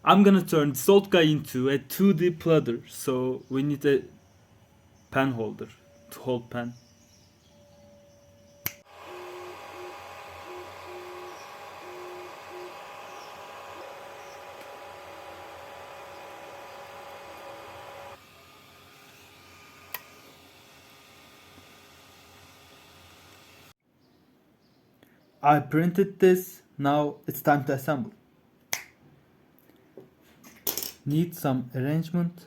I'm gonna turn this old guy into a 2D plotter, so we need a pen holder to hold pen. I printed this, now it's time to assemble. Need some arrangement.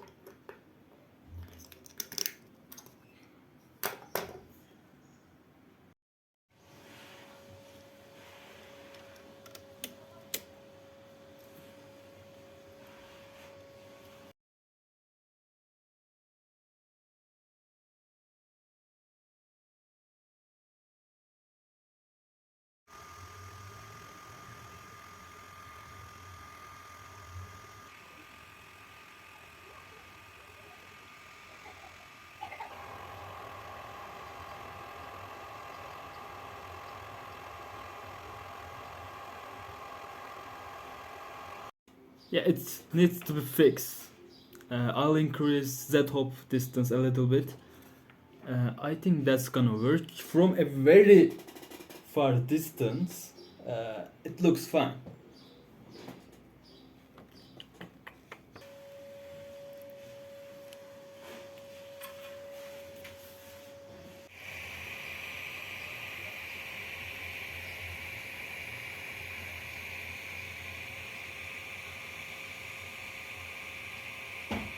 Yeah, it needs to be fixed. I'll increase Z hop distance a little bit. I think that's gonna work. From a very far distance, it looks fine.